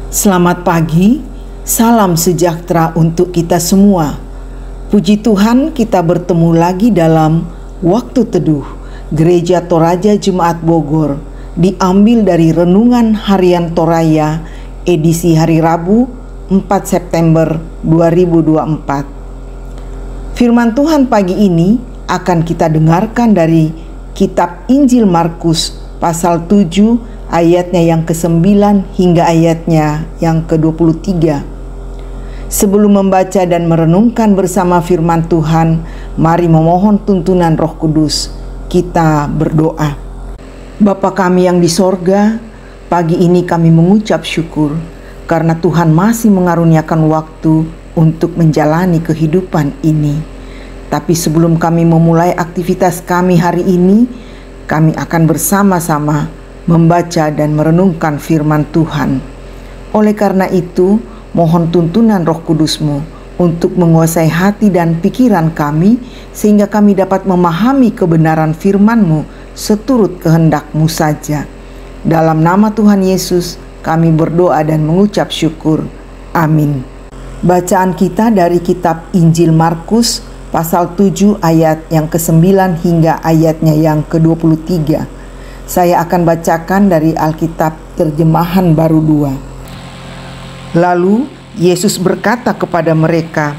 Selamat pagi, salam sejahtera untuk kita semua. Puji Tuhan, kita bertemu lagi dalam Waktu Teduh Gereja Toraja Jemaat Bogor, diambil dari Renungan Harian Toraya edisi hari Rabu 4 September 2024. Firman Tuhan pagi ini akan kita dengarkan dari Kitab Injil Markus pasal 7 ayatnya yang ke-9 hingga ayatnya yang ke-23. Sebelum membaca dan merenungkan bersama firman Tuhan, mari memohon tuntunan Roh Kudus. Kita berdoa. Bapa kami yang di sorga, pagi ini kami mengucap syukur karena Tuhan masih mengaruniakan waktu untuk menjalani kehidupan ini. Tapi sebelum kami memulai aktivitas kami hari ini, kami akan bersama-sama membaca dan merenungkan firman Tuhan. Oleh karena itu, mohon tuntunan Roh Kudus-Mu untuk menguasai hati dan pikiran kami, sehingga kami dapat memahami kebenaran firman-Mu seturut kehendak-Mu saja. Dalam nama Tuhan Yesus, kami berdoa dan mengucap syukur. Amin. Bacaan kita dari kitab Injil Markus pasal 7 ayat yang ke-9 hingga ayatnya yang ke-23. Saya akan bacakan dari Alkitab Terjemahan Baru 2. Lalu Yesus berkata kepada mereka,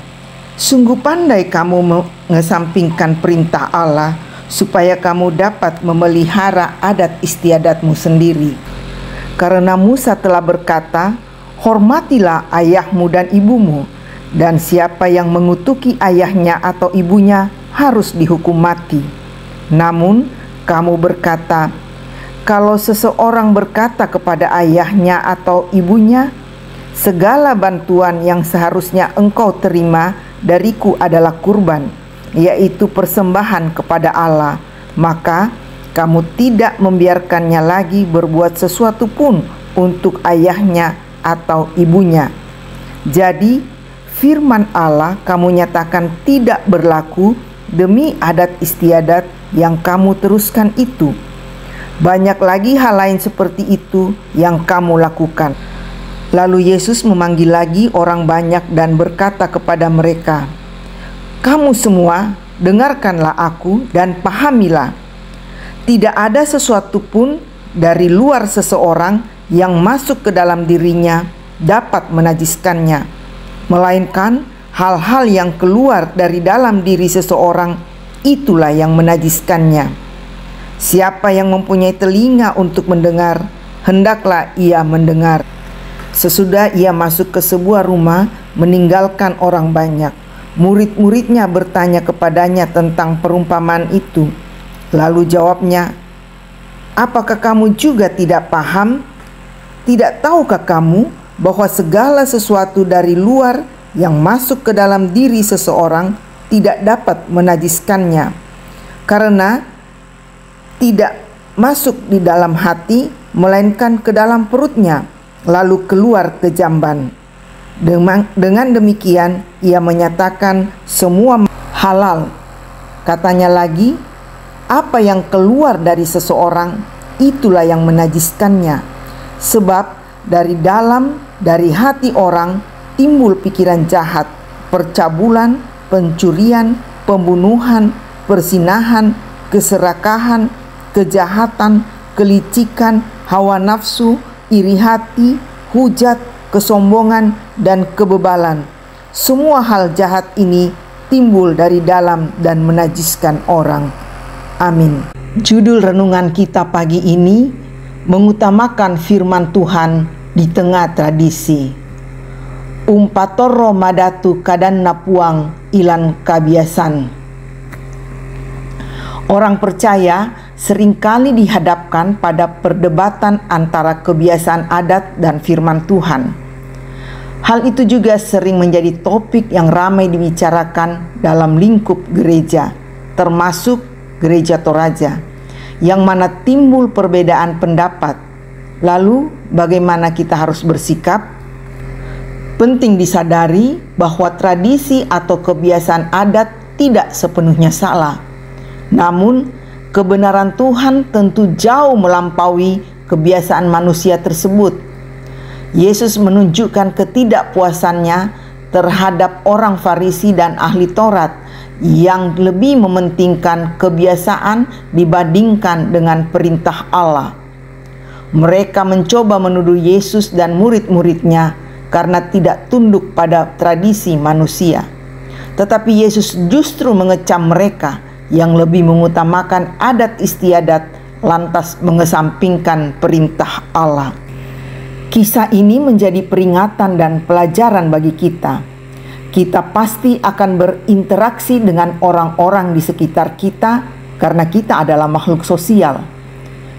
"Sungguh pandai kamu mengesampingkan perintah Allah supaya kamu dapat memelihara adat istiadatmu sendiri. Karena Musa telah berkata, hormatilah ayahmu dan ibumu, dan siapa yang mengutuki ayahnya atau ibunya harus dihukum mati. Namun kamu berkata, kalau seseorang berkata kepada ayahnya atau ibunya, segala bantuan yang seharusnya engkau terima dariku adalah kurban, yaitu persembahan kepada Allah, maka kamu tidak membiarkannya lagi berbuat sesuatu pun untuk ayahnya atau ibunya. Jadi firman Allah kamu nyatakan tidak berlaku demi adat istiadat yang kamu teruskan itu. Banyak lagi hal lain seperti itu yang kamu lakukan." Lalu Yesus memanggil lagi orang banyak dan berkata kepada mereka, "Kamu semua dengarkanlah aku dan pahamilah. Tidak ada sesuatu pun dari luar seseorang yang masuk ke dalam dirinya dapat menajiskannya, melainkan hal-hal yang keluar dari dalam diri seseorang itulah yang menajiskannya. Siapa yang mempunyai telinga untuk mendengar, hendaklah ia mendengar." Sesudah ia masuk ke sebuah rumah, meninggalkan orang banyak. Murid-muridnya bertanya kepadanya tentang perumpamaan itu. Lalu jawabnya, "Apakah kamu juga tidak paham? Tidak tahukah kamu bahwa segala sesuatu dari luar yang masuk ke dalam diri seseorang tidak dapat menajiskannya, karena tidak masuk di dalam hati, melainkan ke dalam perutnya, lalu keluar ke jamban. Dengan demikian ia menyatakan semua halal." Katanya lagi, "Apa yang keluar dari seseorang, itulah yang menajiskannya. Sebab dari hati orang timbul pikiran jahat, percabulan, pencurian, pembunuhan, persinahan, keserakahan, kejahatan, kelicikan, hawa nafsu, iri hati, hujat, kesombongan, dan kebebalan. Semua hal jahat ini timbul dari dalam dan menajiskan orang." Amin. Judul renungan kita pagi ini mengutamakan firman Tuhan di tengah tradisi. Umpatoro madatu kadan napuang ilan kabiasan. Orang percaya seringkali dihadapkan pada perdebatan antara kebiasaan adat dan firman Tuhan. Hal itu juga sering menjadi topik yang ramai dibicarakan dalam lingkup gereja, termasuk Gereja Toraja, yang mana timbul perbedaan pendapat. Lalu, bagaimana kita harus bersikap? Penting disadari bahwa tradisi atau kebiasaan adat tidak sepenuhnya salah. Namun, kebenaran Tuhan tentu jauh melampaui kebiasaan manusia tersebut. Yesus menunjukkan ketidakpuasannya terhadap orang Farisi dan ahli Taurat yang lebih mementingkan kebiasaan dibandingkan dengan perintah Allah. Mereka mencoba menuduh Yesus dan murid-muridnya karena tidak tunduk pada tradisi manusia. Tetapi Yesus justru mengecam mereka yang lebih mengutamakan adat istiadat lantas mengesampingkan perintah Allah. Kisah ini menjadi peringatan dan pelajaran bagi kita. Kita pasti akan berinteraksi dengan orang-orang di sekitar kita karena kita adalah makhluk sosial.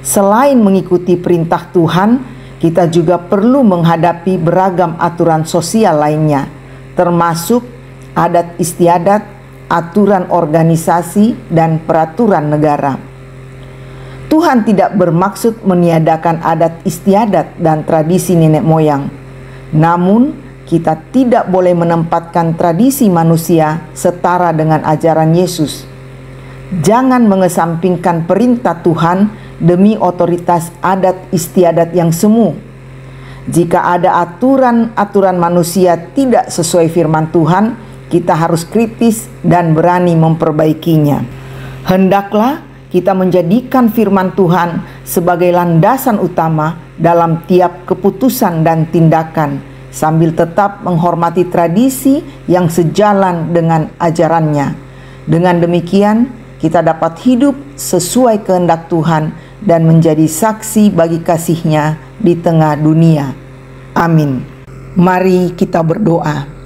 Selain mengikuti perintah Tuhan, kita juga perlu menghadapi beragam aturan sosial lainnya, termasuk adat istiadat, aturan organisasi, dan peraturan negara. Tuhan tidak bermaksud meniadakan adat istiadat dan tradisi nenek moyang. Namun, kita tidak boleh menempatkan tradisi manusia setara dengan ajaran Yesus. Jangan mengesampingkan perintah Tuhan demi otoritas adat istiadat yang semu. Jika ada aturan-aturan manusia tidak sesuai firman Tuhan, kita harus kritis dan berani memperbaikinya. Hendaklah kita menjadikan firman Tuhan sebagai landasan utama dalam tiap keputusan dan tindakan, sambil tetap menghormati tradisi yang sejalan dengan ajarannya. Dengan demikian, kita dapat hidup sesuai kehendak Tuhan dan menjadi saksi bagi kasih-Nya di tengah dunia. Amin. Mari kita berdoa.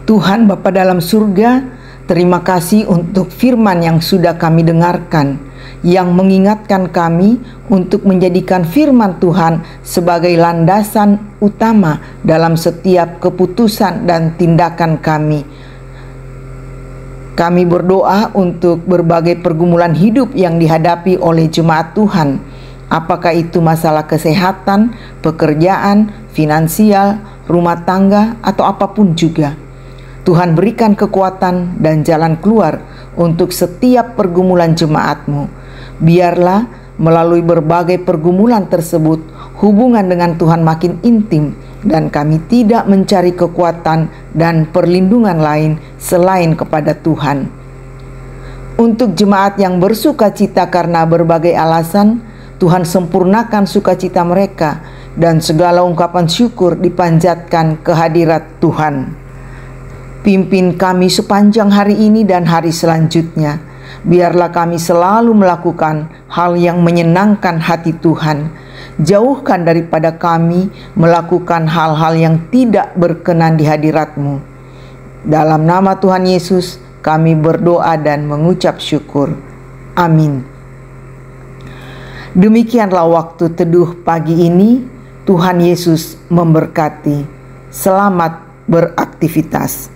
Tuhan Bapa dalam surga, terima kasih untuk firman yang sudah kami dengarkan, yang mengingatkan kami untuk menjadikan firman Tuhan sebagai landasan utama dalam setiap keputusan dan tindakan kami. Kami berdoa untuk berbagai pergumulan hidup yang dihadapi oleh jemaat Tuhan, apakah itu masalah kesehatan, pekerjaan, finansial, rumah tangga, atau apapun juga. Tuhan berikan kekuatan dan jalan keluar untuk setiap pergumulan jemaat-Mu. Biarlah melalui berbagai pergumulan tersebut, hubungan dengan Tuhan makin intim, dan kami tidak mencari kekuatan dan perlindungan lain selain kepada Tuhan. Untuk jemaat yang bersuka cita karena berbagai alasan, Tuhan sempurnakan sukacita mereka, dan segala ungkapan syukur dipanjatkan ke hadirat Tuhan. Pimpin kami sepanjang hari ini dan hari selanjutnya. Biarlah kami selalu melakukan hal yang menyenangkan hati Tuhan. Jauhkan daripada kami melakukan hal-hal yang tidak berkenan di hadirat-Mu. Dalam nama Tuhan Yesus, kami berdoa dan mengucap syukur. Amin. Demikianlah waktu teduh pagi ini. Tuhan Yesus memberkati. Selamat beraktivitas.